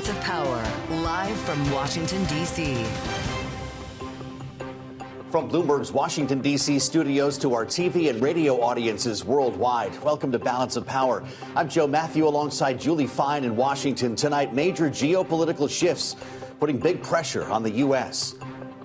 Balance of Power, live from Washington, D.C. From Bloomberg's Washington, D.C. studios to our TV and radio audiences worldwide, welcome to Balance of Power. I'm Joe Matthew alongside Julie Fine in Washington. Tonight, major geopolitical shifts putting big pressure on the U.S.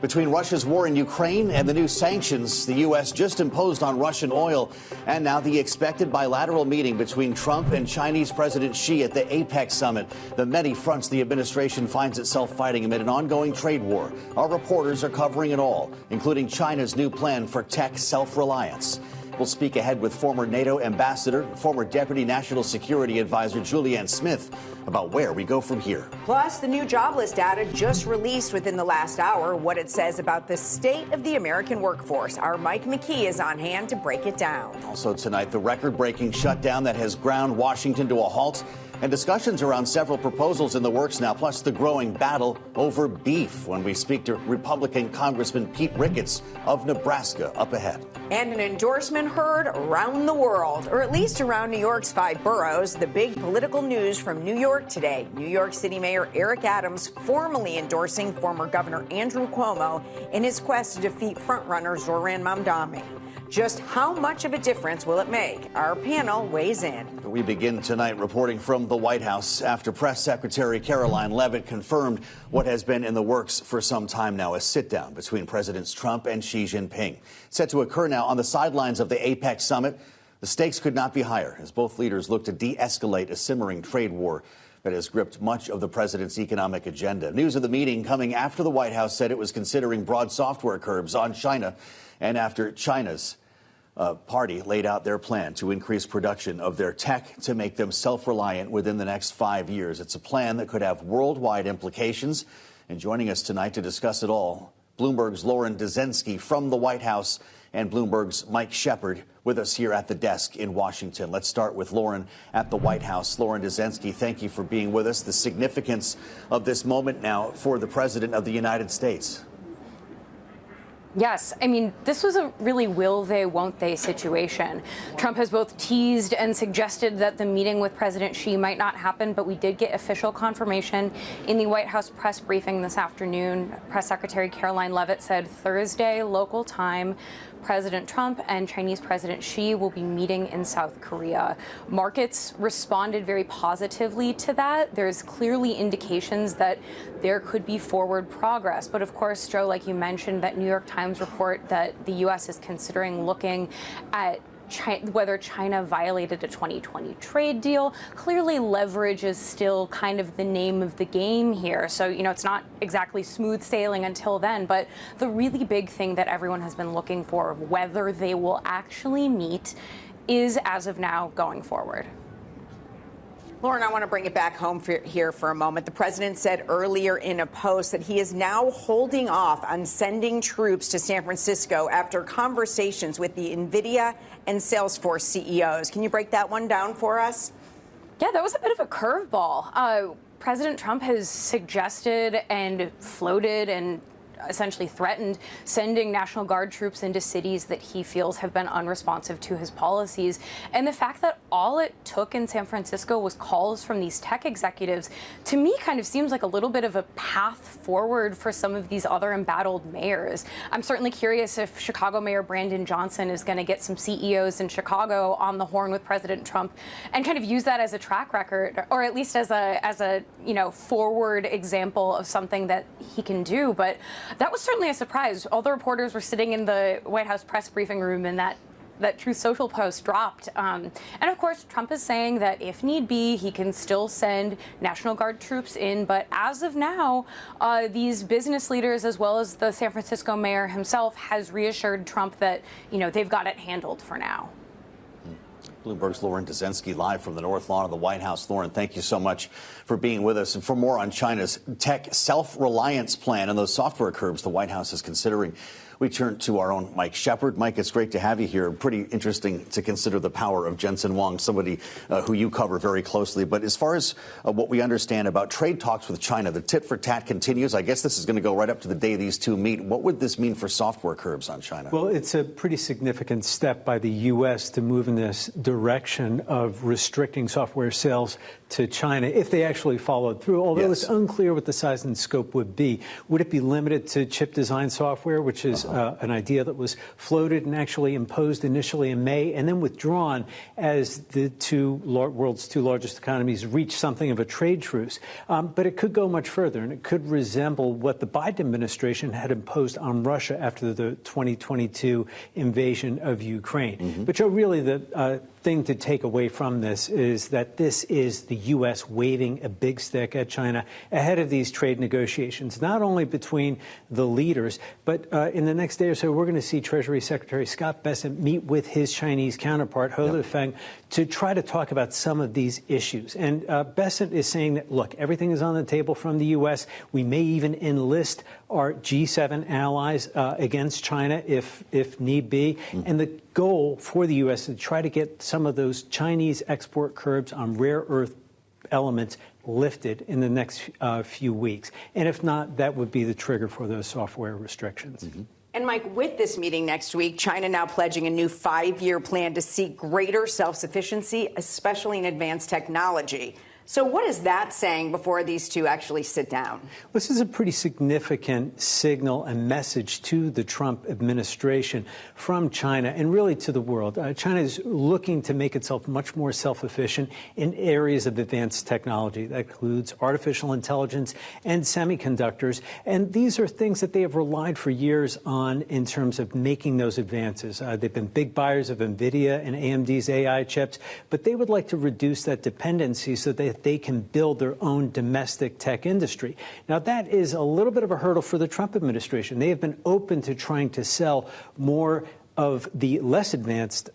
Between Russia's war in Ukraine and the new sanctions the U.S. just imposed on Russian oil, and now the expected bilateral meeting between Trump and Chinese President Xi at the APEC Summit, the many fronts the administration finds itself fighting amid an ongoing trade war. Our reporters are covering it all, including China's new plan for tech self-reliance. We'll speak ahead with former NATO ambassador, former Deputy National Security Advisor Julianne Smith about where we go from here. Plus, the new Jobless data just released within the last hour, what it says about the state of the American workforce. Our Mike McKee is on hand to break it down. Also tonight, the record-breaking shutdown that has ground Washington to a halt, and discussions around several proposals in the works now, plus the growing battle over beef when we speak to Republican Congressman Pete Ricketts of Nebraska up ahead. And an endorsement heard around the world, or at least around New York's 5 boroughs. The big political news from New York today. New York City Mayor Eric Adams formally endorsing former Governor Andrew Cuomo in his quest to defeat frontrunner Zoran Mamdani. Just how much of a difference will it make? Our panel weighs in. We begin tonight reporting from the White House after Press Secretary Caroline Leavitt confirmed what has been in the works for some time now, a sit-down between Presidents Trump and Xi Jinping. Set to occur now on the sidelines of the APEC Summit. The stakes could not be higher as both leaders look to de-escalate a simmering trade war that has gripped much of the president's economic agenda. News of the meeting coming after the White House said it was considering broad software curbs on China, and after China's party laid out their plan to increase production of their tech to make them self-reliant within the next 5 years. It's a plan that could have worldwide implications. And joining us tonight to discuss it all, Bloomberg's Lauren Dezenski from the White House and Bloomberg's Mike Shepard with us here at the desk in Washington. Let's start with Lauren at the White House. Lauren Dezenski, thank you for being with us. The significance of this moment now for the President of the United States. Yes, I mean, this was a really will they, won't they situation. Trump has both teased and suggested that the meeting with President Xi might not happen, but we did get official confirmation in the White House press briefing this afternoon. Press Secretary Caroline Leavitt said Thursday, local time, President Trump and Chinese President Xi will be meeting in South Korea. Markets responded very positively to that. There's clearly indications that there could be forward progress. But of course, Joe, like you mentioned, that New York Times report that the U.S. is considering looking at whether China violated a 2020 trade deal. Clearly, leverage is still kind of the name of the game here. So, you know, it's not exactly smooth sailing until then. But the really big thing that everyone has been looking for, whether they will actually meet, is, as of now, going forward. Lauren, I want to bring it back home here for a moment. The president said earlier in a post that he is now holding off on sending troops to San Francisco after conversations with the NVIDIA and Salesforce CEOs. Can you break that one down for us? Yeah, that was a bit of a curveball. President Trump has suggested and floated and essentially threatened sending National Guard troops into cities that he feels have been unresponsive to his policies. And the fact that all it took in San Francisco was calls from these tech executives, to me kind of seems like a little bit of a path forward for some of these other embattled mayors. I'm certainly curious if Chicago Mayor Brandon Johnson is going to get some CEOs in Chicago on the horn with President Trump and kind of use that as a track record, or at least as a forward example of something that he can do. But that was certainly a surprise. All the reporters were sitting in the White House press briefing room, and that Truth Social post dropped. And of course, Trump is saying that if need be, he can still send National Guard troops in. But as of now, these business leaders, as well as the San Francisco mayor himself, has reassured Trump that, they've got it handled for now. Bloomberg's Lauren Dezenski live from the North Lawn of the White House. Lauren, thank you so much for being with us. And for more on China's tech self-reliance plan and those software curbs the White House is considering, we turn to our own Mike Shepard. Mike, it's great to have you here. Pretty interesting to consider the power of Jensen Huang, somebody who you cover very closely. But as far as what we understand about trade talks with China, the tit for tat continues. I guess this is going to go right up to the day these two meet. What would this mean for software curbs on China? Well, it's a pretty significant step by the U.S. to move in this direction of restricting software sales to China if they actually followed through, although it's unclear what the size and scope would be. Would it be limited to chip design software, which is an idea that was floated and actually imposed initially in May and then withdrawn as the world's two largest economies reach something of a trade truce? But it could go much further, and it could resemble what the Biden administration had imposed on Russia after the 2022 invasion of Ukraine. But Joe, really the thing to take away from this is that this is the U.S. waving a big stick at China ahead of these trade negotiations, not only between the leaders, but in the next day or so, we're going to see Treasury Secretary Scott Bessent meet with his Chinese counterpart, He Lifeng, to try to talk about some of these issues. And Bessent is saying that, look, everything is on the table from the U.S. We may even enlist our G7 allies against China if need be. And the goal for the U.S. is to try to get some of those Chinese export curbs on rare earth elements lifted in the next few weeks. And if not, that would be the trigger for those software restrictions. And Mike, with this meeting next week, China now pledging a new 5-year plan to seek greater self-sufficiency, especially in advanced technology. So what is that saying before these two actually sit down? This is a pretty significant signal and message to the Trump administration from China and really to the world. China is looking to make itself much more self-efficient in areas of advanced technology. That includes artificial intelligence and semiconductors. And these are things that they have relied for years on in terms of making those advances. They've been big buyers of NVIDIA and AMD's AI chips, but they would like to reduce that dependency so that they can build their own domestic tech industry. Now, that is a little bit of a hurdle for the Trump administration. They have been open to trying to sell more of the less advanced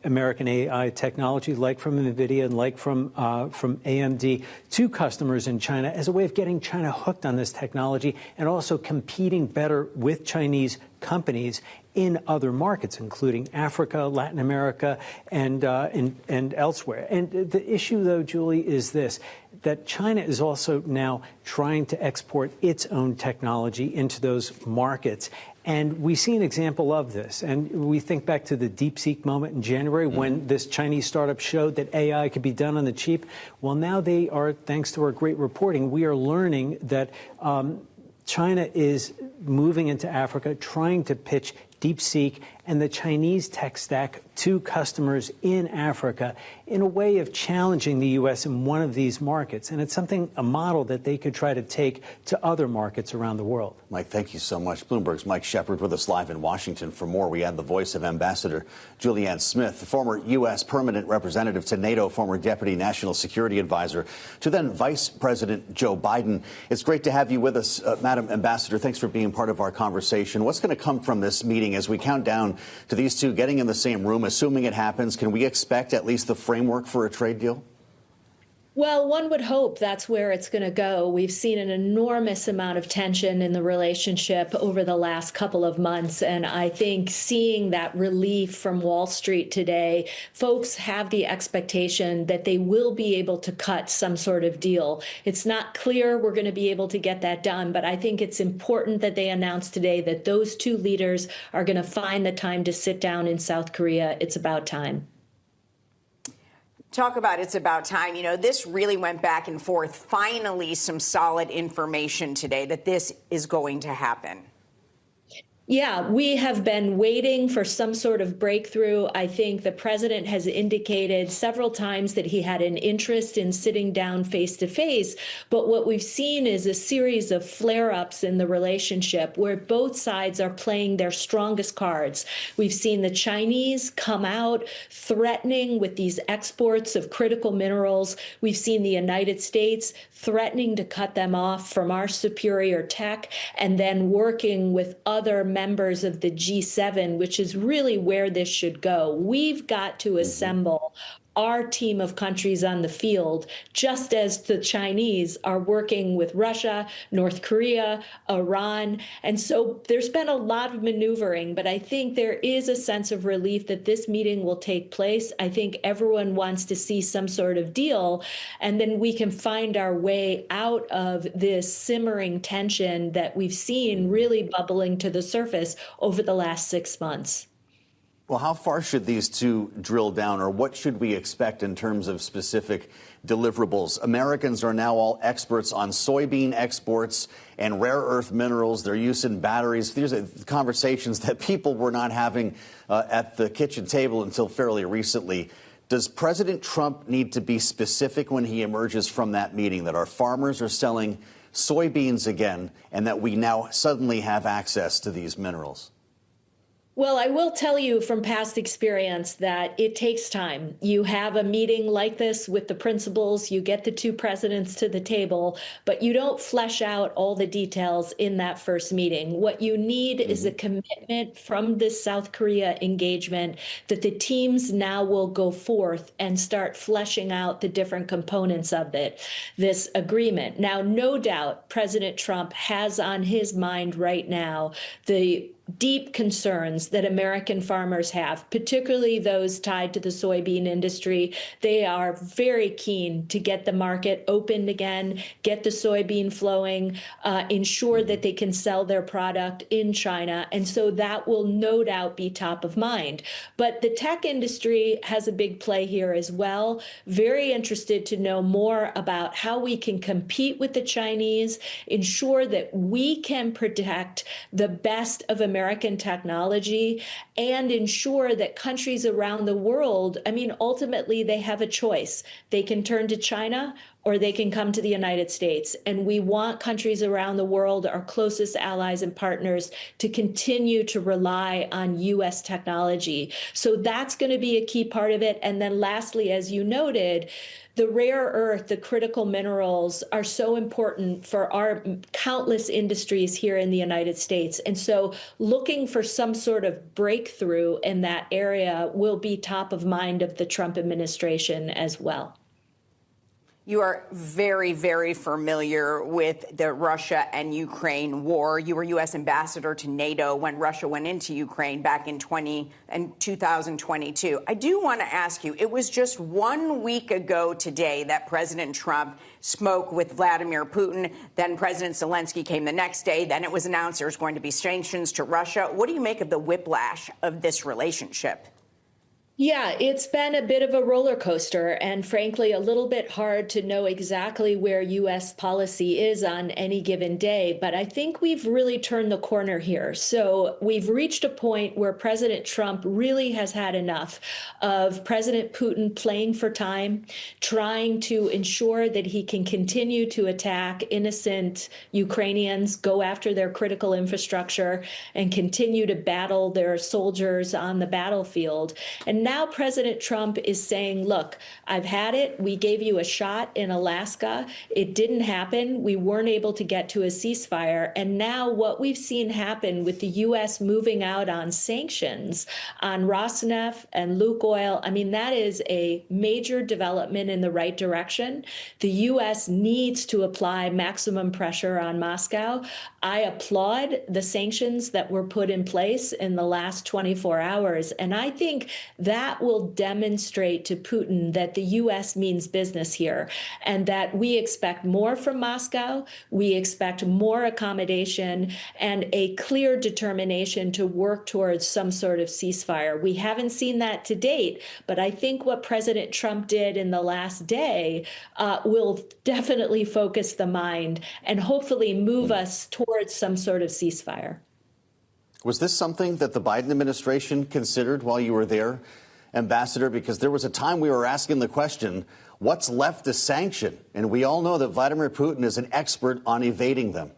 American AI technology, like from NVIDIA and like from AMD, to customers in China as a way of getting China hooked on this technology and also competing better with Chinese companies in other markets, including Africa, Latin America, and elsewhere. And the issue, though, Julie, is this, that China is also now trying to export its own technology into those markets. And we see an example of this. And we think back to the DeepSeek moment in January when this Chinese startup showed that AI could be done on the cheap. Well, now they are, thanks to our great reporting, we are learning that China is moving into Africa, trying to pitch DeepSeek and the Chinese tech stack to customers in Africa in a way of challenging the U.S. in one of these markets. And it's a model that they could try to take to other markets around the world. Mike, thank you so much. Bloomberg's Mike Shepard with us live in Washington. For more, we add the voice of Ambassador Julianne Smith, the former U.S. permanent representative to NATO, former deputy national security advisor to then Vice President Joe Biden. It's great to have you with us, Madam Ambassador. Thanks for being part of our conversation. What's going to come from this meeting as we count down to these two getting in the same room? Assuming it happens, can we expect at least the framework for a trade deal? Well, one would hope that's where it's going to go. We've seen an enormous amount of tension in the relationship over the last couple of months. And I think seeing that relief from Wall Street today, folks have the expectation that they will be able to cut some sort of deal. It's not clear we're going to be able to get that done, but I think it's important that they announce today that those two leaders are going to find the time to sit down in South Korea. It's about time. Talk about it's about time. You know, this really went back and forth. Finally, some solid information today that this is going to happen. Yeah, we have been waiting for some sort of breakthrough. I think the president has indicated several times that he had an interest in sitting down face to face. But what we've seen is a series of flare-ups in the relationship where both sides are playing their strongest cards. We've seen the Chinese come out threatening with these exports of critical minerals. We've seen the United States threatening to cut them off from our superior tech and then working with other members of the G7, which is really where this should go. We've got to assemble our team of countries on the field, just as the Chinese are working with Russia, North Korea, Iran. And so there's been a lot of maneuvering, but I think there is a sense of relief that this meeting will take place. I think everyone wants to see some sort of deal, and then we can find our way out of this simmering tension that we've seen really bubbling to the surface over the last 6 months. Well, how far should these two drill down, or what should we expect in terms of specific deliverables? Americans are now all experts on soybean exports and rare earth minerals, their use in batteries. These are conversations that people were not having at the kitchen table until fairly recently. Does President Trump need to be specific when he emerges from that meeting that our farmers are selling soybeans again and that we now suddenly have access to these minerals? Well, I will tell you from past experience that it takes time. You have a meeting like this with the principals, you get the two presidents to the table, but you don't flesh out all the details in that first meeting. What you need is a commitment from this South Korea engagement that the teams now will go forth and start fleshing out the different components of it, this agreement. Now, no doubt, President Trump has on his mind right now the deep concerns that American farmers have, particularly those tied to the soybean industry. They are very keen to get the market opened again, get the soybean flowing, ensure that they can sell their product in China. And so that will no doubt be top of mind. But the tech industry has a big play here as well. Very interested to know more about how we can compete with the Chinese, ensure that we can protect the best of American technology, and ensure that countries around the world, I mean, ultimately they have a choice. They can turn to China or they can come to the United States. And we want countries around the world, our closest allies and partners, to continue to rely on U.S. technology. So that's going to be a key part of it. And then lastly, as you noted, the rare earth, the critical minerals are so important for our countless industries here in the United States. And so looking for some sort of breakthrough in that area will be top of mind of the Trump administration as well. You are very, very familiar with the Russia and Ukraine war. You were U.S. ambassador to NATO when Russia went into Ukraine back in 2022. I do want to ask you, it was just 1 week ago today that President Trump spoke with Vladimir Putin. Then President Zelensky came the next day. Then it was announced there's going to be sanctions to Russia. What do you make of the whiplash of this relationship? Yeah, it's been a bit of a roller coaster and frankly, a little bit hard to know exactly where U.S. policy is on any given day. But I think we've really turned the corner here. So we've reached a point where President Trump really has had enough of President Putin playing for time, trying to ensure that he can continue to attack innocent Ukrainians, go after their critical infrastructure, and continue to battle their soldiers on the battlefield. And now President Trump is saying, look, I've had it. We gave you a shot in Alaska. It didn't happen. We weren't able to get to a ceasefire. And now what we've seen happen with the U.S. moving out on sanctions on Rosneft and Lukoil, I mean, that is a major development in the right direction. The U.S. needs to apply maximum pressure on Moscow. I applaud the sanctions that were put in place in the last 24 hours. And I think that will demonstrate to Putin that the U.S. means business here and that we expect more from Moscow. We expect more accommodation and a clear determination to work towards some sort of ceasefire. We haven't seen that to date, but I think what President Trump did in the last day will definitely focus the mind and hopefully move us towards some sort of ceasefire. Was this something that the Biden administration considered while you were there, Ambassador? Because there was a time we were asking the question, what's left to sanction? And we all know that Vladimir Putin is an expert on evading them.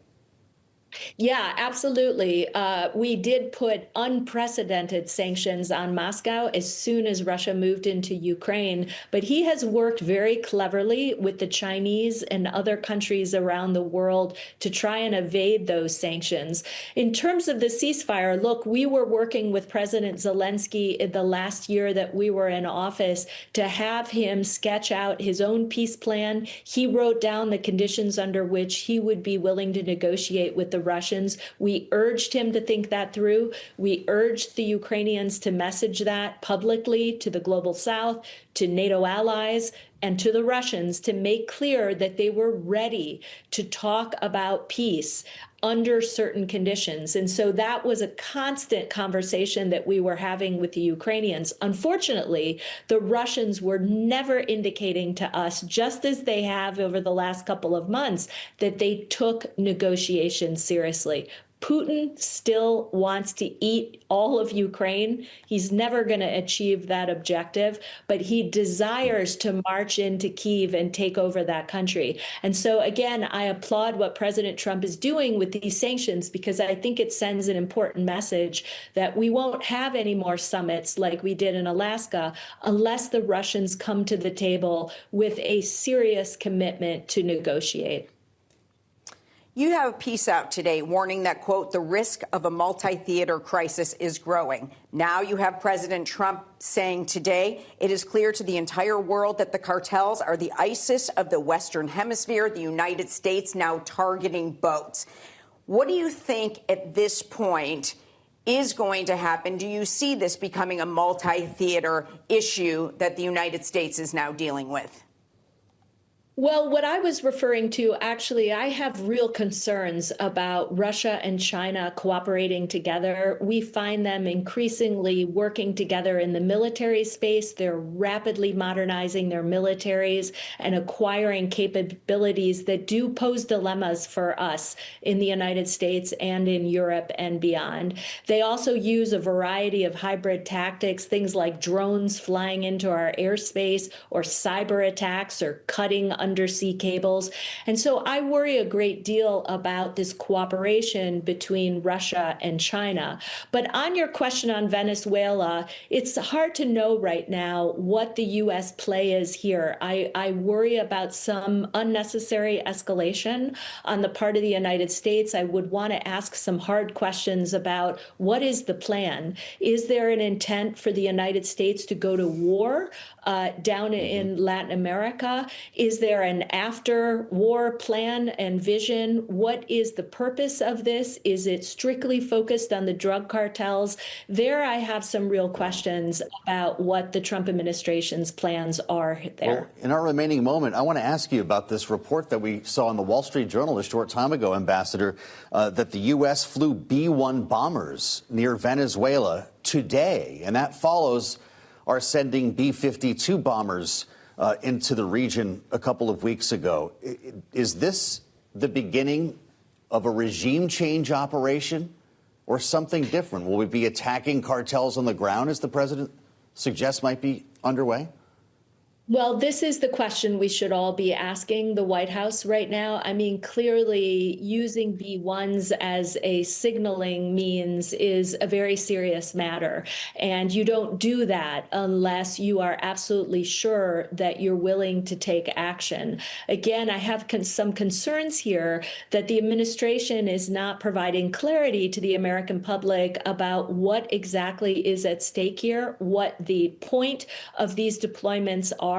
Yeah, absolutely. We did put unprecedented sanctions on Moscow as soon as Russia moved into Ukraine, but he has worked very cleverly with the Chinese and other countries around the world to try and evade those sanctions. In terms of the ceasefire, look, we were working with President Zelensky in the last year that we were in office to have him sketch out his own peace plan. He wrote down the conditions under which he would be willing to negotiate with the Russians. We urged him to think that through. We urged the Ukrainians to message that publicly to the global South, to NATO allies, and to the Russians to make clear that they were ready to talk about peace under certain conditions. And so that was a constant conversation that we were having with the Ukrainians. Unfortunately, the Russians were never indicating to us, just as they have over the last couple of months, that they took negotiations seriously. Putin still wants to eat all of Ukraine. He's never going to achieve that objective, but he desires to march into Kyiv and take over that country. And so, again, I applaud what President Trump is doing with these sanctions, because I think it sends an important message that we won't have any more summits like we did in Alaska unless the Russians come to the table with a serious commitment to negotiate. You have a piece out today warning that, quote, the risk of a multi-theater crisis is growing. Now you have President Trump saying today it is clear to the entire world that the cartels are the ISIS of the Western Hemisphere, the United States now targeting boats. What do you think at this point is going to happen? Do you see this becoming a multi-theater issue that the United States is now dealing with? Well, what I was referring to, actually, I have real concerns about Russia and China cooperating together. We find them increasingly working together in the military space. They're rapidly modernizing their militaries and acquiring capabilities that do pose dilemmas for us in the United States and in Europe and beyond. They also use a variety of hybrid tactics, things like drones flying into our airspace, or cyber attacks, or cutting undersea cables. And so I worry a great deal about this cooperation between Russia and China. But on your question on Venezuela, it's hard to know right now what the U.S. play is here. I worry about some unnecessary escalation on the part of the United States. I would want to ask some hard questions about what is the plan? Is there an intent for the United States to go to war down in Latin America? Is there an after-war plan and vision? What is the purpose of this? Is it strictly focused on the drug cartels? There I have some real questions about what the Trump administration's plans are there. Well, in our remaining moment, I want to ask you about this report that we saw in the Wall Street Journal a short time ago, Ambassador, that the U.S. flew B-1 bombers near Venezuela today, and that follows our sending B-52 bombers into the region a couple of weeks ago. Is this the beginning of a regime change operation or something different? Will we be attacking cartels on the ground, as the president suggests might be underway? Well, this is the question we should all be asking the White House right now. I mean, clearly using B-1s as a signaling means is a very serious matter. And you don't do that unless you are absolutely sure that you're willing to take action. Again, I have some concerns here that the administration is not providing clarity to the American public about what exactly is at stake here, what the point of these deployments are,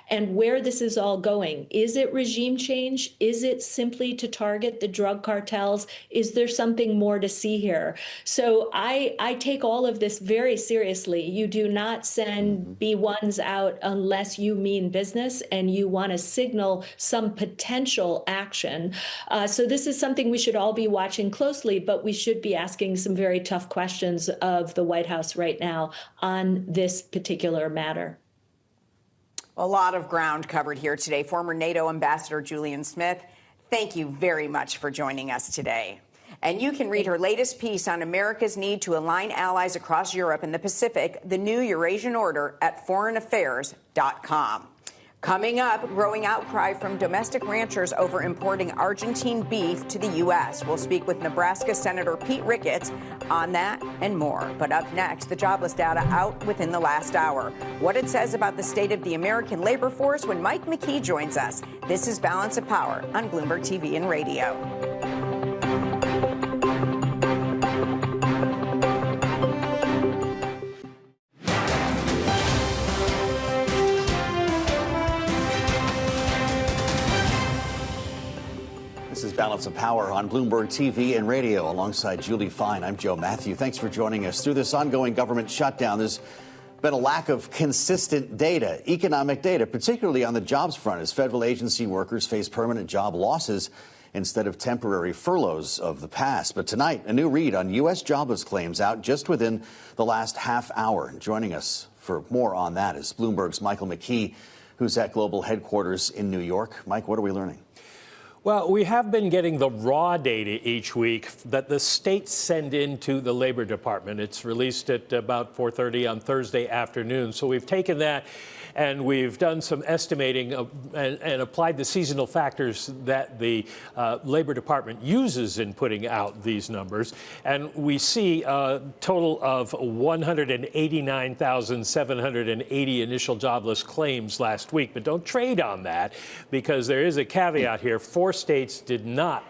and where this is all going. Is it regime change? Is it simply to target the drug cartels? Is there something more to see here? So I take all of this very seriously. You do not send B-1s out unless you mean business and you want to signal some potential action. So this is something we should all be watching closely, but we should be asking some very tough questions of the White House right now on this particular matter. A lot of ground covered here today. Former NATO Ambassador Julianne Smith, thank you very much for joining us today. And you can read her latest piece on America's need to align allies across Europe and the Pacific, the new Eurasian Order, at foreignaffairs.com. Coming up, growing outcry from domestic ranchers over importing Argentine beef to the U.S. We'll speak with Nebraska Senator Pete Ricketts on that and more. But up next, the jobless data out within the last hour. What it says about the state of the American labor force when Mike McKee joins us. This is Balance of Power on Bloomberg TV and Radio. This is Balance of Power on Bloomberg TV and Radio. Alongside Julie Fine, I'm Joe Matthew. Thanks for joining us. Through this ongoing government shutdown, there's been a lack of consistent data, economic data, particularly on the jobs front, as federal agency workers face permanent job losses instead of temporary furloughs of the past. But tonight, a new read on U.S. jobless claims out just within the last half hour. Joining us for more on that is Bloomberg's Michael McKee, who's at global headquarters in New York. Mike, what are we learning? Well, we have been getting the raw data each week that the states send into the Labor Department. It's released at about 4:30 on Thursday afternoon. So we've taken that and we've done some estimating and applied the seasonal factors that the Labor Department uses in putting out these numbers. And we see a total of 189,780 initial jobless claims last week. But don't trade on that, because there is a caveat here. 4 states did not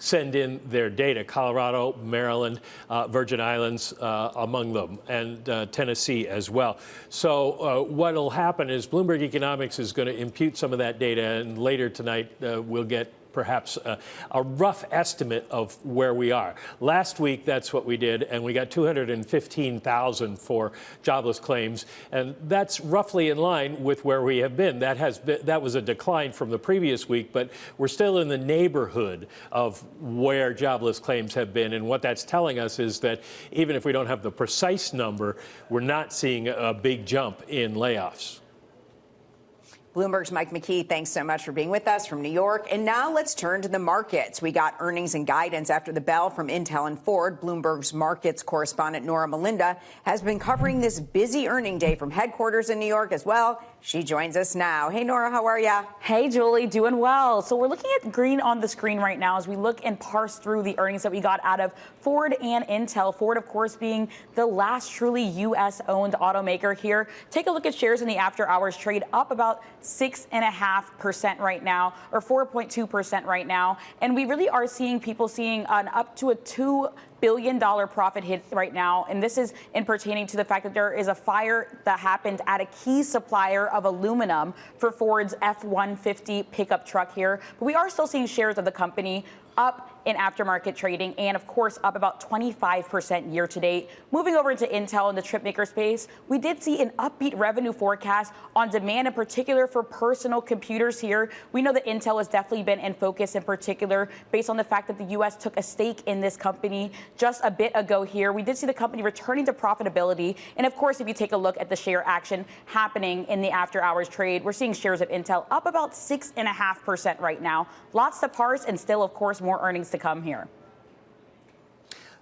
send in their data: Colorado, Maryland, Virgin Islands among them, and Tennessee as well. So what'll happen is Bloomberg Economics is going to impute some of that data, and later tonight we'll get perhaps a rough estimate of where we are. Last week, that's what we did, and we got 215,000 for jobless claims, and that's roughly in line with where we have been. That was a decline from the previous week, but we're still in the neighborhood of where jobless claims have been, and what that's telling us is that even if we don't have the precise number, we're not seeing a big jump in layoffs. Bloomberg's Mike McKee, thanks so much for being with us from New York. And now let's turn to the markets. We got earnings and guidance after the bell from Intel and Ford. Bloomberg's markets correspondent Nora Melinda has been covering this busy earning day from headquarters in New York as well. She joins us now. Hey, Nora, how are you? Hey, Julie, doing well. So we're looking at green on the screen right now as we look and parse through the earnings that we got out of Ford and Intel. Ford, of course, being the last truly U.S.-owned automaker here. Take a look at shares in the after-hours trade, up about 6.5% right now, or 4.2% right now. And we really are seeing people seeing an up to a $2 billion profit hit right now. And this is in pertaining to the fact that there is a fire that happened at a key supplier of aluminum for Ford's F-150 pickup truck here. But we are still seeing shares of the company up in aftermarket trading, and of course up about 25% year to date. Moving over to Intel in the chip maker space, we did see an upbeat revenue forecast on demand, in particular for personal computers here. We know that Intel has definitely been in focus, in particular based on the fact that the U.S. took a stake in this company just a bit ago here. We did see the company returning to profitability, and of course, if you take a look at the share action happening in the after hours trade, we're seeing shares of Intel up about 6.5% right now. Lots to parse, and still, of course, more earnings to come here.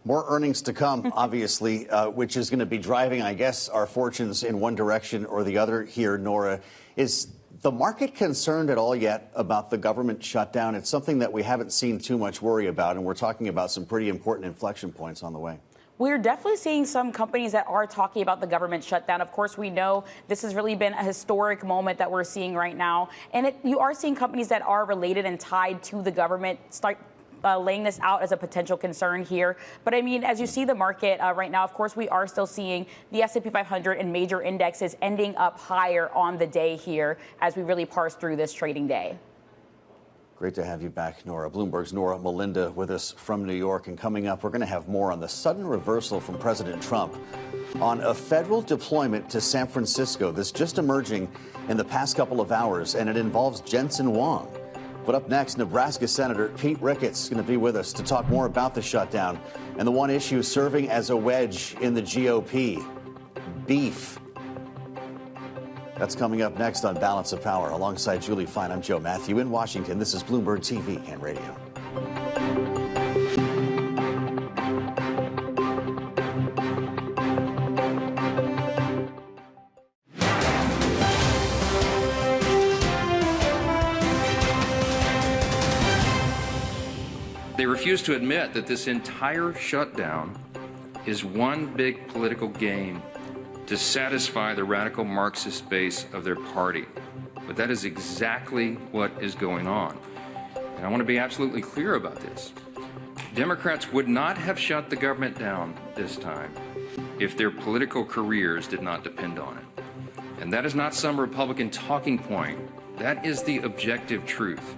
More earnings to come, obviously, which is going to be driving, I guess, our fortunes in one direction or the other here, Nora. Is the market concerned at all yet about the government shutdown? It's something that we haven't seen too much worry about, and we're talking about some pretty important inflection points on the way. We're definitely seeing some companies that are talking about the government shutdown. Of course, we know this has really been a historic moment that we're seeing right now. And you are seeing companies that are related and tied to the government start laying this out as a potential concern here. But I mean, as you see the market right now, of course, we are still seeing the S&P 500 and major indexes ending up higher on the day here as we really parse through this trading day. Great to have you back, Nora. Bloomberg's Nora Melinda with us from New York. And coming up, we're going to have more on the sudden reversal from President Trump on a federal deployment to San Francisco that's just emerging in the past couple of hours, and it involves Jensen Huang. But up next, Nebraska Senator Pete Ricketts is going to be with us to talk more about the shutdown and the one issue serving as a wedge in the GOP, beef. That's coming up next on Balance of Power. Alongside Julie Fine, I'm Joe Matthew in Washington. This is Bloomberg TV and Radio. refuse to admit that this entire shutdown is one big political game to satisfy the radical Marxist base of their party. But that is exactly what is going on. And I want to be absolutely clear about this. Democrats would not have shut the government down this time if their political careers did not depend on it. And that is not some Republican talking point. That is the objective truth.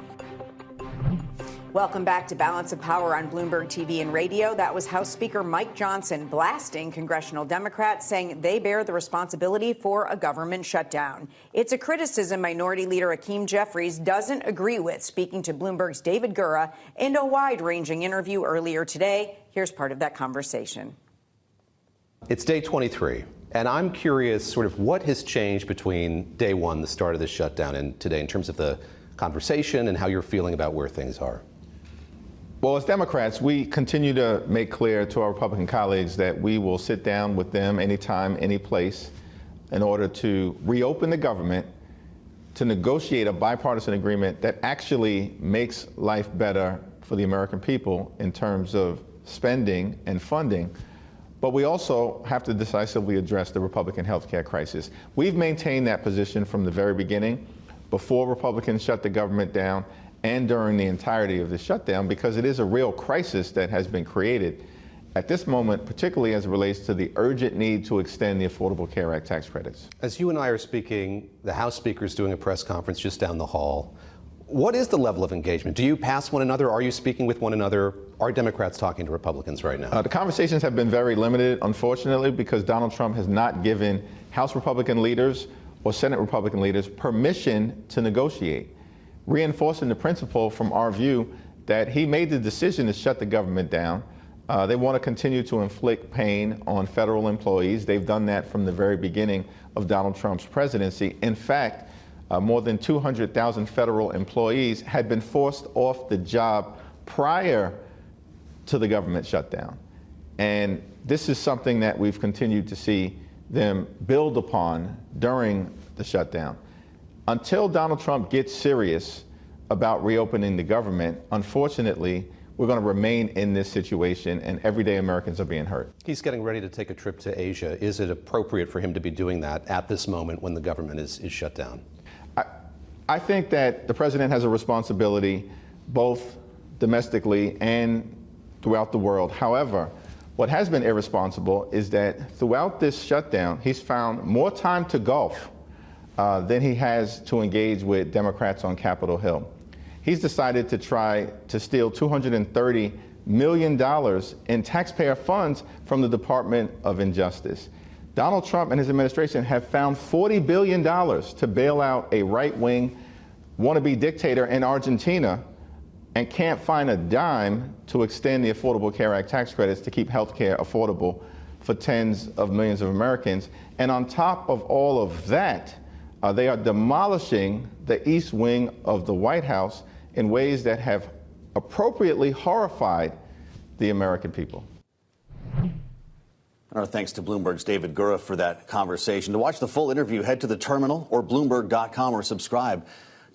Welcome back to Balance of Power on Bloomberg TV and radio. That was House Speaker Mike Johnson blasting congressional Democrats, saying they bear the responsibility for a government shutdown. It's a criticism Minority Leader Hakeem Jeffries doesn't agree with, speaking to Bloomberg's David Gura in a wide-ranging interview earlier today. Here's part of that conversation. It's day 23, and I'm curious sort of what has changed between day one, the start of this shutdown, and today in terms of the conversation and how you're feeling about where things are. Well, as Democrats, we continue to make clear to our Republican colleagues that we will sit down with them anytime, any place, in order to reopen the government, to negotiate a bipartisan agreement that actually makes life better for the American people in terms of spending and funding. But we also have to decisively address the Republican health care crisis. We've maintained that position from the very beginning, before Republicans shut the government down, and during the entirety of the shutdown, because it is a real crisis that has been created at this moment, particularly as it relates to the urgent need to extend the Affordable Care Act tax credits. As you and I are speaking, the House Speaker is doing a press conference just down the hall. What is the level of engagement? Do you pass one another? Are you speaking with one another? Are Democrats talking to Republicans right now? The conversations have been very limited, unfortunately, because Donald Trump has not given House Republican leaders or Senate Republican leaders permission to negotiate, reinforcing the principle from our view that he made the decision to shut the government down. They want to continue to inflict pain on federal employees. They've done that from the very beginning of Donald Trump's presidency. In fact, more than 200,000 federal employees had been forced off the job prior to the government shutdown. And this is something that we've continued to see them build upon during the shutdown. Until Donald Trump gets serious about reopening the government, unfortunately, we're going to remain in this situation, and everyday Americans are being hurt. He's getting ready to take a trip to Asia. Is it appropriate for him to be doing that at this moment when the government is shut down? I think that the president has a responsibility both domestically and throughout the world. However, what has been irresponsible is that throughout this shutdown, he's found more time to golf than he has to engage with Democrats on Capitol Hill. He's decided to try to steal $230 million in taxpayer funds from the Department of Injustice. Donald Trump and his administration have found $40 billion to bail out a right-wing wannabe dictator in Argentina and can't find a dime to extend the Affordable Care Act tax credits to keep health care affordable for tens of millions of Americans. And on top of all of that, they are demolishing the East Wing of the White House in ways that have appropriately horrified the American people. Our thanks to Bloomberg's David Gura for that conversation. To watch the full interview, head to the terminal or Bloomberg.com or subscribe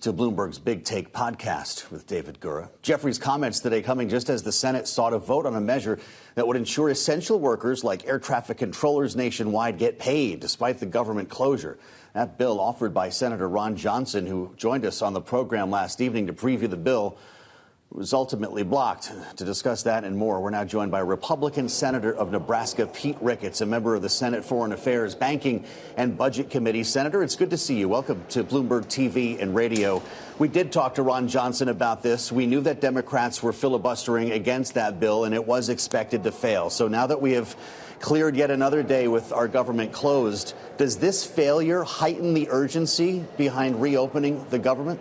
to Bloomberg's Big Take podcast with David Gura. Jeffries' comments today coming just as the Senate sought a vote on a measure that would ensure essential workers like air traffic controllers nationwide get paid despite the government closure. That bill, offered by Senator Ron Johnson, who joined us on the program last evening to preview the bill, was ultimately blocked. To discuss that and more, we're now joined by Republican Senator of Nebraska, Pete Ricketts, a member of the Senate Foreign Affairs, Banking and Budget Committee. Senator, it's good to see you. Welcome to Bloomberg TV and radio. We did talk to Ron Johnson about this. We knew that Democrats were filibustering against that bill, and it was expected to fail. So now that we have cleared yet another day with our government closed, does this failure heighten the urgency behind reopening the government?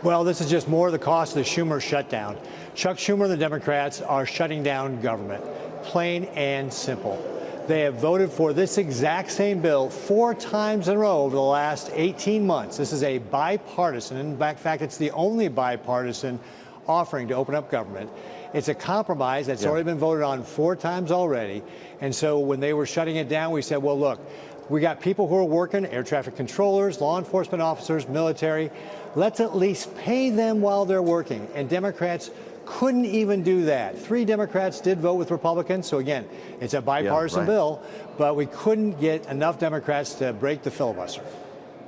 Well, this is just more of the cost of the Schumer shutdown. Chuck Schumer and the Democrats are shutting down government, plain and simple. They have voted for this exact same bill 4 times in a row over the last 18 months. This is a bipartisan, in fact, it's the only bipartisan offering to open up government. It's a compromise that's already been voted on 4 times already. And so when they were shutting it down, we said, well, look, we got people who are working, air traffic controllers, law enforcement officers, military. Let's at least pay them while they're working. And Democrats Couldn't even do that. 3 Democrats did vote with Republicans. So again, it's a bipartisan bill, but we couldn't get enough Democrats to break the filibuster.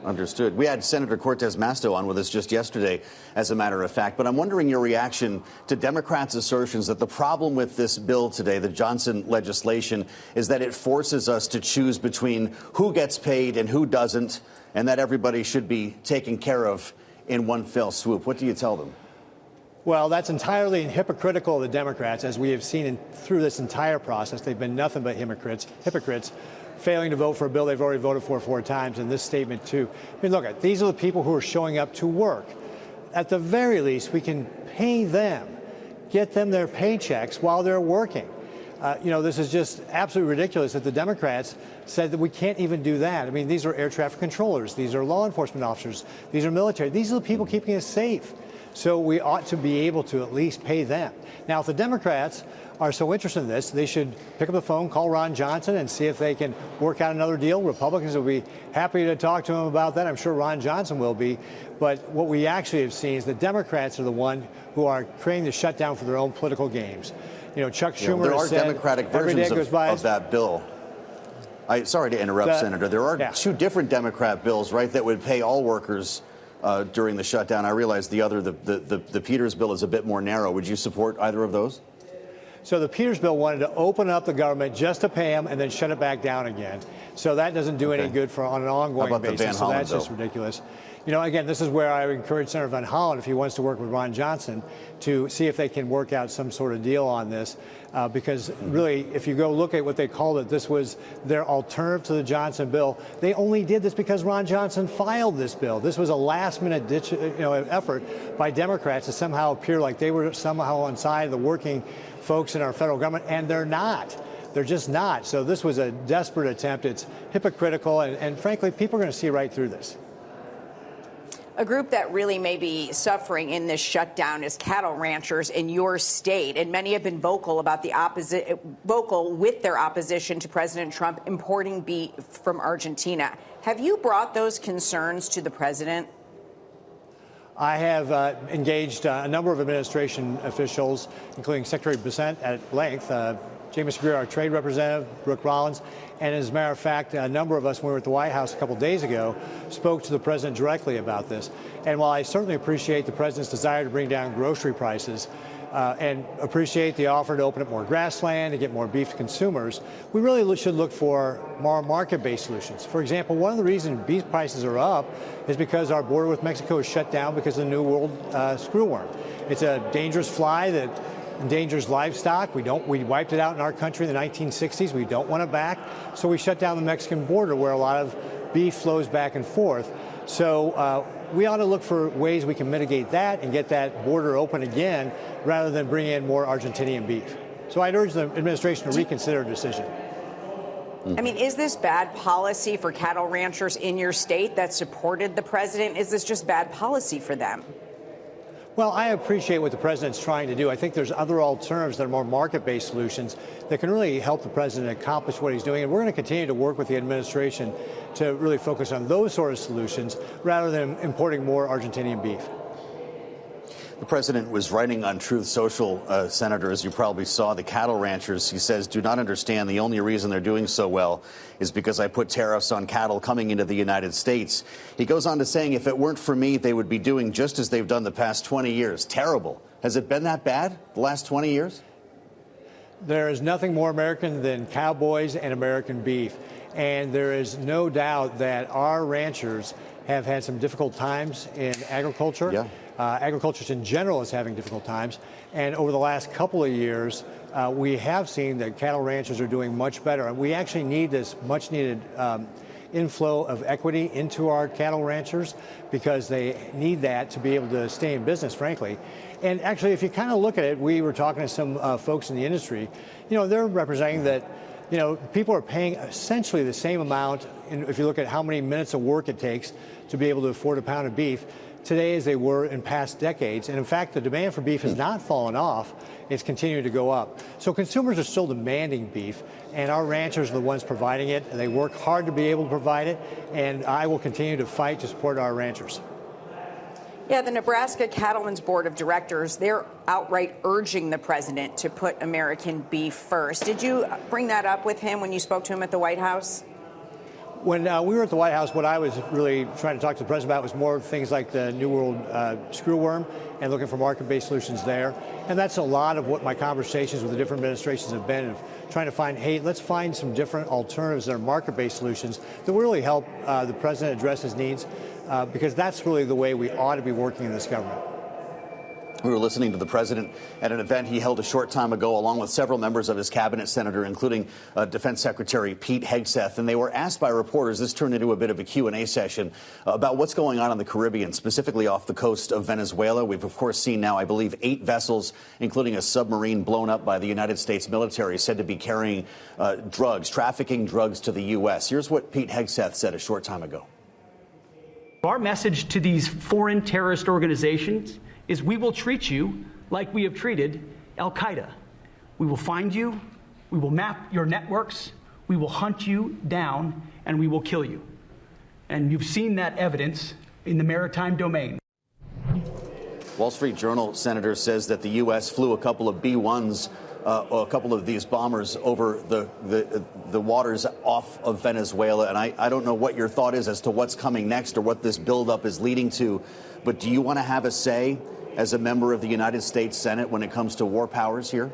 Understood. We had Senator Cortez Masto on with us just yesterday, as a matter of fact. But I'm wondering your reaction to Democrats' assertions that the problem with this bill today, the Johnson legislation, is that it forces us to choose between who gets paid and who doesn't, and that everybody should be taken care of in one fell swoop. What do you tell them? Well, that's entirely hypocritical of the Democrats, as we have seen through this entire process. They've been nothing but hypocrites, failing to vote for a bill they've already voted for 4 times, and this statement too. I mean, look, these are the people who are showing up to work. At the very least, we can pay them, get them their paychecks while they're working. This is just absolutely ridiculous that the Democrats said that we can't even do that. I mean, these are air traffic controllers. These are law enforcement officers. These are military. These are the people keeping us safe. So we ought to be able to at least pay them. Now, if the Democrats are so interested in this, they should pick up the phone, call Ron Johnson, and see if they can work out another deal. Republicans will be happy to talk to him about that. I'm sure Ron Johnson will be. But what we actually have seen is the Democrats are the one who are creating the shutdown for their own political games. Chuck Schumer there are said Democratic versions of that bill. Sorry to interrupt, Senator. There are 2 different Democrat bills, right, that would pay all workers during the shutdown. I realize the Peters bill is a bit more narrow. Would you support either of those? So the Peters bill wanted to open up the government just to pay them and then shut it back down again. So that doesn't do any good on an ongoing basis. So that's just ridiculous. Again, this is where I would encourage Senator Van Hollen, if he wants to work with Ron Johnson, to see if they can work out some sort of deal on this. Because really, if you go look at what they called it, this was their alternative to the Johnson bill. They only did this because Ron Johnson filed this bill. This was a last-minute effort by Democrats to somehow appear like they were somehow on side of the working folks in our federal government, and they're not. They're just not. So this was a desperate attempt. It's hypocritical, and frankly, people are going to see right through this. A group that really may be suffering in this shutdown is cattle ranchers in your state, and many have been vocal with their opposition to President Trump importing beef from Argentina. Have you brought those concerns to the president? I have engaged a number of administration officials, including Secretary Bissett at length, James Gura, our trade representative, Brooke Rollins, and as a matter of fact, a number of us, when we were at the White House a couple days ago, spoke to the president directly about this. And while I certainly appreciate the president's desire to bring down grocery prices and appreciate the offer to open up more grassland and get more beef to consumers, we really should look for more market-based solutions. For example, one of the reasons beef prices are up is because our border with Mexico is shut down because of the New World screwworm. It's a dangerous fly that endangers livestock. We wiped it out in our country in the 1960s. We don't want it back. So we shut down the Mexican border where a lot of beef flows back and forth. So we ought to look for ways we can mitigate that and get that border open again rather than bring in more Argentinian beef. So I'd urge the administration to reconsider a decision. I mean, is this bad policy for cattle ranchers in your state that supported the president? Is this just bad policy for them? Well, I appreciate what the president's trying to do. I think there's other alternatives that are more market-based solutions that can really help the president accomplish what he's doing. And we're going to continue to work with the administration to really focus on those sort of solutions rather than importing more Argentinian beef. The president was writing on Truth Social, Senator, as you probably saw. The cattle ranchers, he says, do not understand the only reason they're doing so well is because I put tariffs on cattle coming into the United States. He goes on to saying, if it weren't for me, they would be doing just as they've done the past 20 years. Terrible. Has it been that bad the last 20 years? There is nothing more American than cowboys and American beef. And there is no doubt that our ranchers have had some difficult times in agriculture. Yeah. Agriculture in general is having difficult times. And over the last couple of years, we have seen that cattle ranchers are doing much better. And we actually need this much needed inflow of equity into our cattle ranchers because they need that to be able to stay in business, frankly. And actually, if you kind of look at it, we were talking to some folks in the industry, they're representing that people are paying essentially the same amount, if you look at how many minutes of work it takes to be able to afford a pound of beef today as they were in past decades. And in fact, the demand for beef has not fallen off. It's continuing to go up. So consumers are still demanding beef, and our ranchers are the ones providing it, and they work hard to be able to provide it, and I will continue to fight to support our ranchers. Yeah, the Nebraska Cattlemen's Board of Directors, they're outright urging the president to put American beef first. Did you bring that up with him when you spoke to him at the White House? When we were at the White House, what I was really trying to talk to the president about was more things like the New World screwworm and looking for market-based solutions there. And that's a lot of what my conversations with the different administrations have been, of trying to find, hey, let's find some different alternatives that are market-based solutions that will really help the president address his needs, because that's really the way we ought to be working in this government. We were listening to the president at an event he held a short time ago, along with several members of his cabinet, Senator, including Defense Secretary Pete Ricketts. And they were asked by reporters, this turned into a bit of a Q&A session, about what's going on in the Caribbean, specifically off the coast of Venezuela. We've, of course, seen now, I believe, 8 vessels, including a submarine blown up by the United States military, said to be carrying drugs, trafficking drugs to the U.S. Here's what Pete Ricketts said a short time ago. Our message to these foreign terrorist organizations is we will treat you like we have treated al-Qaeda. We will find you, we will map your networks, we will hunt you down, and we will kill you. And you've seen that evidence in the maritime domain. Wall Street Journal, Senator, says that the U.S. flew a couple of B-1s, a couple of these bombers over the waters off of Venezuela. And I don't know what your thought is as to what's coming next or what this buildup is leading to, but do you want to have a say as a member of the United States Senate when it comes to war powers here?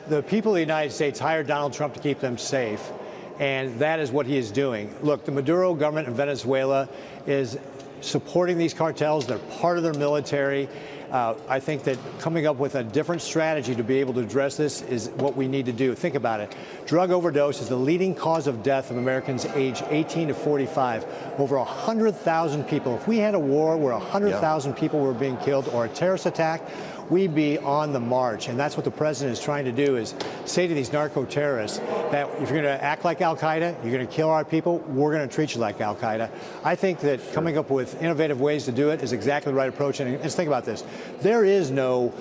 The people of the United States hired Donald Trump to keep them safe, and that is what he is doing. Look, the Maduro government in Venezuela is supporting these cartels. They're part of their military. I think that coming up with a different strategy to be able to address this is what we need to do. Think about it. Drug overdose is the leading cause of death of Americans aged 18 to 45. Over 100,000 people. If we had a war where 100,000 people were being killed, or a terrorist attack, we'd be on the march. And that's what the president is trying to do, is say to these narco-terrorists that if you're going to act like al-Qaeda, you're going to kill our people, we're going to treat you like al-Qaeda. I think that coming up with innovative ways to do it is exactly the right approach. And let's think about this. There is no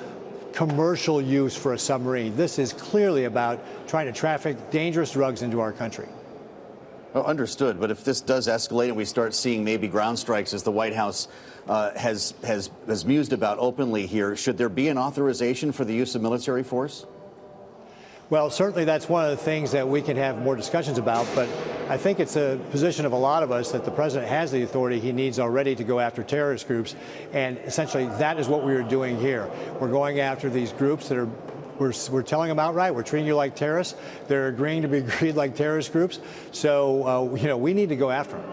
commercial use for a submarine. This is clearly about trying to traffic dangerous drugs into our country. Well, understood. But if this does escalate and we start seeing maybe ground strikes, as the White House has mused about openly here, should there be an authorization for the use of military force? Well, certainly that's one of the things that we can have more discussions about, but I think it's a position of a lot of us that the president has the authority he needs already to go after terrorist groups, and essentially that is what we are doing here. We're going after these groups that are We're telling them outright, we're treating you like terrorists. They're agreeing to be treated like terrorist groups. So, we need to go after them.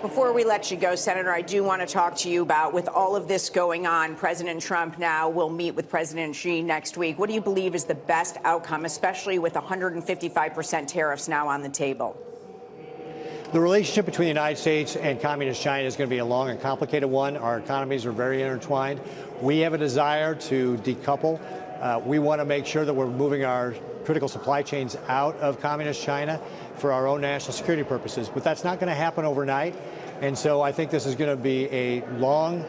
Before we let you go, Senator, I do want to talk to you about, with all of this going on, President Trump now will meet with President Xi next week. What do you believe is the best outcome, especially with 155% tariffs now on the table? The relationship between the United States and Communist China is going to be a long and complicated one. Our economies are very intertwined. We have a desire to decouple. We want to make sure that we're moving our critical supply chains out of Communist China for our own national security purposes. But that's not going to happen overnight. And so I think this is going to be a long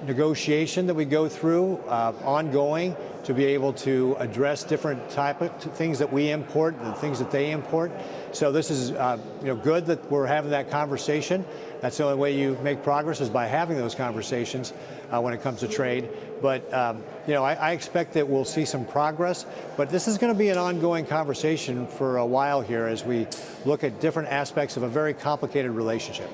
negotiation that we go through, ongoing, to be able to address different type of things that we import and the things that they import. So this is good that we're having that conversation. That's the only way you make progress, is by having those conversations when it comes to trade. But I expect that we'll see some progress. But this is going to be an ongoing conversation for a while here as we look at different aspects of a very complicated relationship.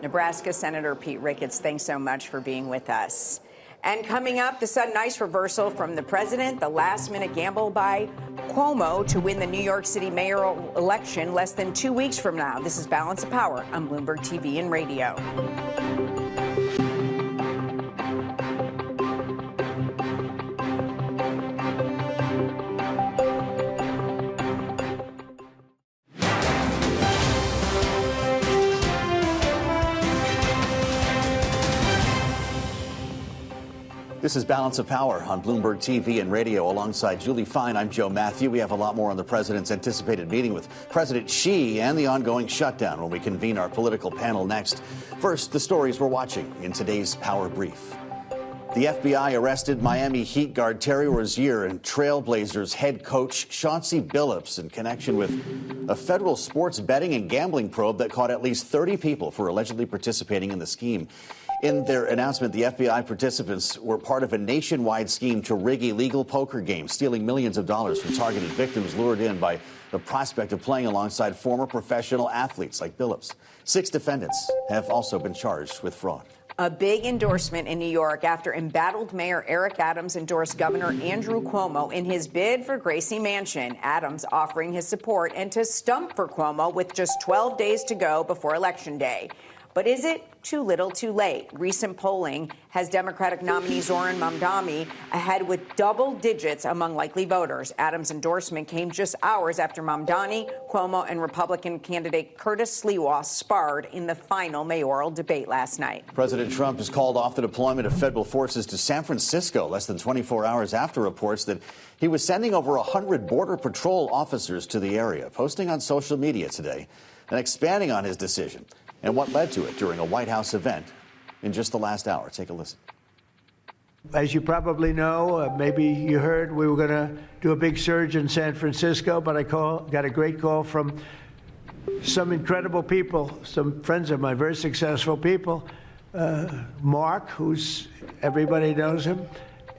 Nebraska Senator Pete Ricketts, thanks so much for being with us. And coming up, the sudden ice reversal from the president, the last-minute gamble by Cuomo to win the New York City mayoral election less than 2 weeks from now. This is Balance of Power on Bloomberg TV and Radio. This is Balance of Power on Bloomberg TV and Radio. Alongside Julie Fine, I'm Joe Matthew. We have a lot more on the president's anticipated meeting with President Xi and the ongoing shutdown when we convene our political panel next. First, the stories we're watching in today's Power Brief. The FBI arrested Miami Heat guard Terry Rozier and Trailblazers head coach Chauncey Billups in connection with a federal sports betting and gambling probe that caught at least 30 people for allegedly participating in the scheme. In their announcement, the FBI participants were part of a nationwide scheme to rig illegal poker games, stealing millions of dollars from targeted victims lured in by the prospect of playing alongside former professional athletes like Billups. 6 defendants have also been charged with fraud. A big endorsement in New York after embattled Mayor Eric Adams endorsed Governor Andrew Cuomo in his bid for Gracie Mansion. Adams offering his support and to stump for Cuomo with just 12 days to go before Election Day. But is it too little too late? Recent polling has Democratic nominee Zohran Mamdani ahead with double digits among likely voters. Adams' endorsement came just hours after Mamdani, Cuomo, and Republican candidate Curtis Sliwa sparred in the final mayoral debate last night. President Trump has called off the deployment of federal forces to San Francisco less than 24 hours after reports that he was sending over 100 Border Patrol officers to the area, posting on social media today and expanding on his decision and what led to it during a White House event in just the last hour. Take a listen. As you probably know, maybe you heard, we were going to do a big surge in San Francisco, but I got a great call from some incredible people, some friends of mine, very successful people. Mark, who's everybody knows him,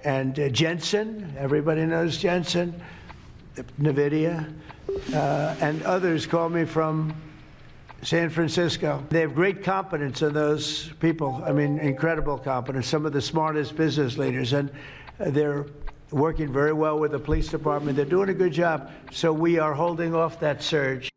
and Jensen, everybody knows Jensen, NVIDIA, and others call me from San Francisco. They have great competence in those people. I mean, incredible competence, some of the smartest business leaders. And they're working very well with the police department. They're doing a good job. So we are holding off that surge.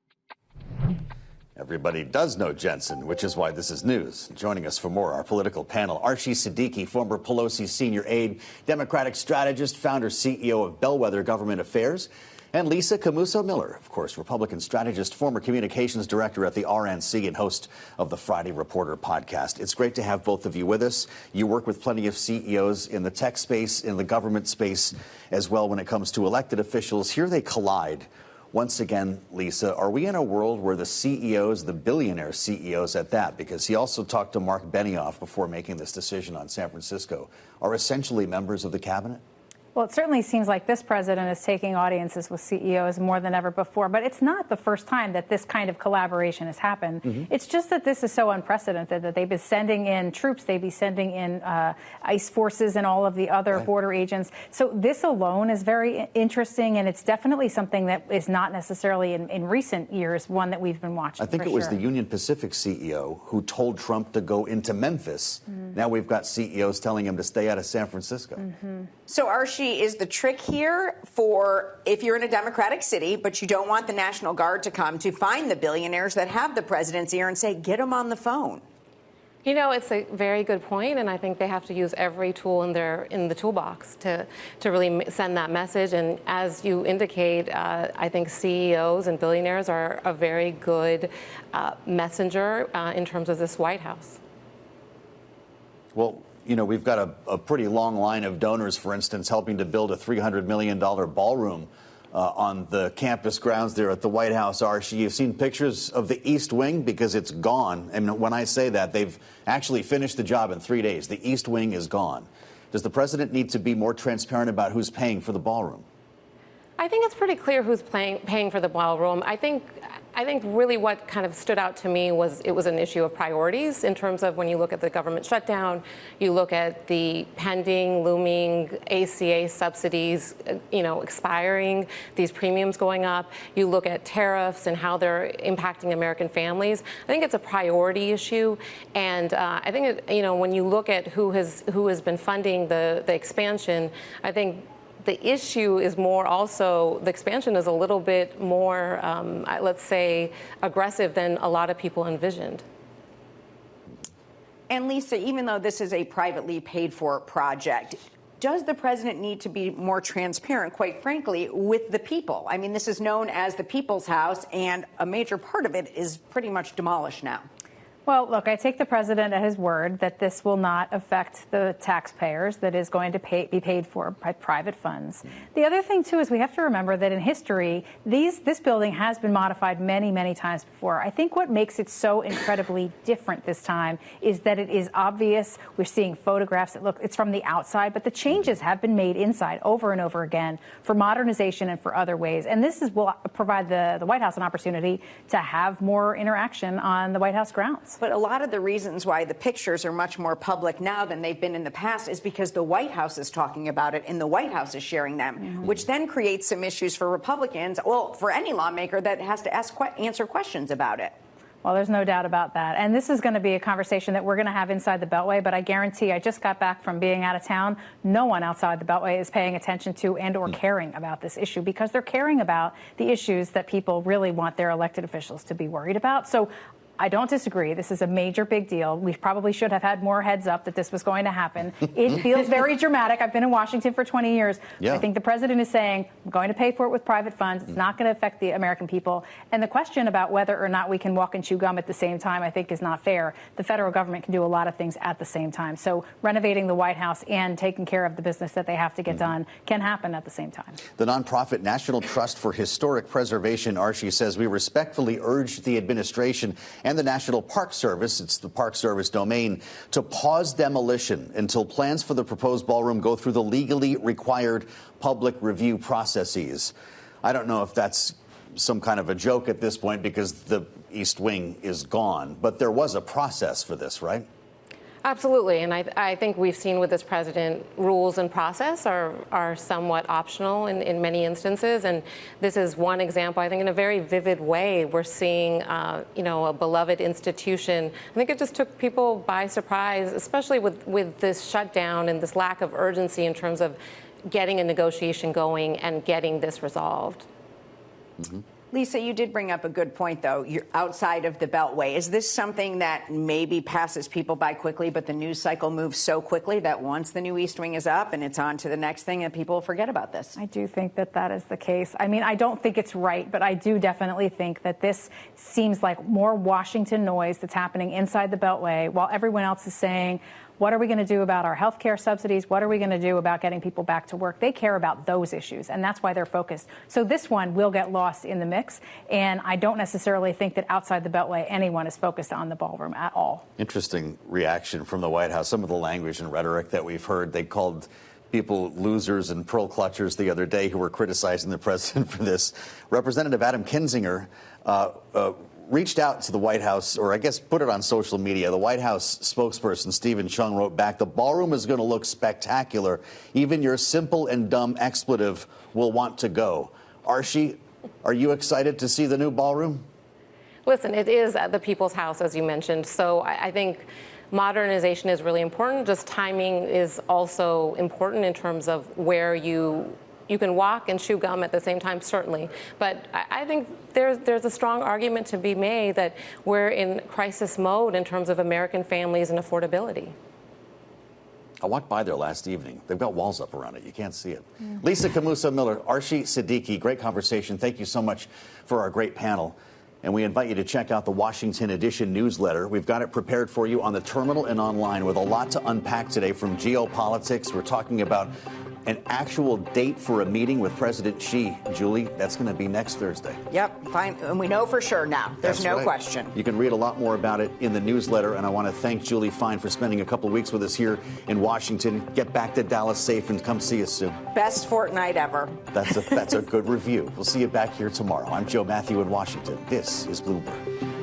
Everybody does know Jensen, which is why this is news. Joining us for more, our political panel, Archie Siddiqui, former Pelosi senior aide, Democratic strategist, founder, CEO of Bellwether Government Affairs, and Lisa Camuso-Miller, of course, Republican strategist, former communications director at the RNC and host of the Friday Reporter podcast. It's great to have both of you with us. You work with plenty of CEOs in the tech space, in the government space as well when it comes to elected officials. Here they collide. Once again, Lisa, are we in a world where the CEOs, the billionaire CEOs at that, because he also talked to Mark Benioff before making this decision on San Francisco, are essentially members of the cabinet? Well, it certainly seems like this president is taking audiences with CEOs more than ever before. But it's not the first time that this kind of collaboration has happened. It's just that this is so unprecedented that they've been sending in troops, they've been sending in ICE forces and all of the other border agents. So this alone is very interesting, and it's definitely something that is not necessarily in recent years one that we've been watching. I think it was the Union Pacific CEO who told Trump to go into Memphis. Now we've got CEOs telling him to stay out of San Francisco. So, Archie, is the trick here for if you're in a Democratic city, but you don't want the National Guard to come, to find the billionaires that have the president's ear and say, get them on the phone? You know, it's a very good point, and I think they have to use every tool in the toolbox to really send that message. And as you indicate, I think CEOs and billionaires are a very good messenger in terms of this White House. Well, you know, we've got a pretty long line of donors, for instance, helping to build a $300 million ballroom on the campus grounds there at the White House. Archie, you've seen pictures of the East Wing because it's gone. And when I say that, they've actually finished the job in 3 days. The East Wing is gone. Does the president need to be more transparent about who's paying for the ballroom? I think it's pretty clear who's paying for the ballroom. I think really what kind of stood out to me was it was an issue of priorities in terms of when you look at the government shutdown, you look at the pending, looming ACA subsidies, expiring, these premiums going up. You look at tariffs and how they're impacting American families. I think it's a priority issue, and I think when you look at who has been funding the expansion, I think the issue is more also the expansion is a little bit more, let's say, aggressive than a lot of people envisioned. And Lisa, even though this is a privately paid for project, does the president need to be more transparent, quite frankly, with the people? I mean, this is known as the People's House, and a major part of it is pretty much demolished now. Well, look, I take the president at his word that this will not affect the taxpayers, that is going to be paid for by private funds. The other thing, too, is we have to remember that in history, this building has been modified many, many times before. I think what makes it so incredibly different this time is that it is obvious. We're seeing photographs that look, it's from the outside, but the changes have been made inside over and over again for modernization and for other ways. And this will provide the White House an opportunity to have more interaction on the White House grounds. But a lot of the reasons why the pictures are much more public now than they've been in the past is because the White House is talking about it and the White House is sharing them, which then creates some issues for Republicans, well, for any lawmaker that has to answer questions about it. Well, there's no doubt about that. And this is going to be a conversation that we're going to have inside the Beltway. But I guarantee, I just got back from being out of town. No one outside the Beltway is paying attention to and or caring about this issue, because they're caring about the issues that people really want their elected officials to be worried about. So I don't disagree. This is a major big deal. We probably should have had more heads up that this was going to happen. It feels very dramatic. I've been in Washington for 20 years. Yeah. I think the president is saying, I'm going to pay for it with private funds. It's not going to affect the American people. And the question about whether or not we can walk and chew gum at the same time, I think, is not fair. The federal government can do a lot of things at the same time. So renovating the White House and taking care of the business that they have to get done can happen at the same time. The nonprofit National Trust for Historic Preservation, Archie, says we respectfully urge the administration and the National Park Service, it's the Park Service domain, to pause demolition until plans for the proposed ballroom go through the legally required public review processes. I don't know if that's some kind of a joke at this point because the East Wing is gone, but there was a process for this, right? Absolutely, and I think we've seen with this president, rules and process are somewhat optional in many instances, and this is one example. I think in a very vivid way, we're seeing, a beloved institution. I think it just took people by surprise, especially with this shutdown and this lack of urgency in terms of getting a negotiation going and getting this resolved. Mm-hmm. Lisa, you did bring up a good point, though. You're outside of the Beltway. Is this something that maybe passes people by quickly, but the news cycle moves so quickly that once the new East Wing is up and it's on to the next thing, and people forget about this? I do think that that is the case. I mean, I don't think it's right, but I do definitely think that this seems like more Washington noise that's happening inside the Beltway while everyone else is saying, what are we going to do about our health care subsidies? What are we going to do about getting people back to work? They care about those issues, and that's why they're focused. So this one will get lost in the mix, and I don't necessarily think that outside the Beltway anyone is focused on the ballroom at all. Interesting reaction from the White House. Some of the language and rhetoric that we've heard, they called people losers and pearl clutchers the other day who were criticizing the president for this. Representative Adam Kinzinger reached out to the White House, or I guess put it on social media. The White House spokesperson, Stephen Chung, wrote back, "The ballroom is going to look spectacular. Even your simple and dumb expletive will want to go." Archie, are you excited to see the new ballroom? Listen, it is at the People's House, as you mentioned. So I think modernization is really important. Just timing is also important in terms of where you can walk and chew gum at the same time, certainly. But I think there's a strong argument to be made that we're in crisis mode in terms of American families and affordability. I walked by there last evening. They've got walls up around it. You can't see it. Yeah. Lisa Camusa-Miller, Archie Siddiqui, great conversation. Thank you so much for our great panel. And we invite you to check out the Washington Edition newsletter. We've got it prepared for you on the terminal and online with a lot to unpack today, from geopolitics. We're talking about an actual date for a meeting with President Xi. Julie, that's going to be next Thursday. Yep, fine. And we know for sure now. There's no question. You can read a lot more about it in the newsletter. And I want to thank Julie Fine for spending a couple of weeks with us here in Washington. Get back to Dallas safe and come see us soon. Best fortnight ever. That's a good review. We'll see you back here tomorrow. I'm Joe Matthew in Washington. This is Bloomberg.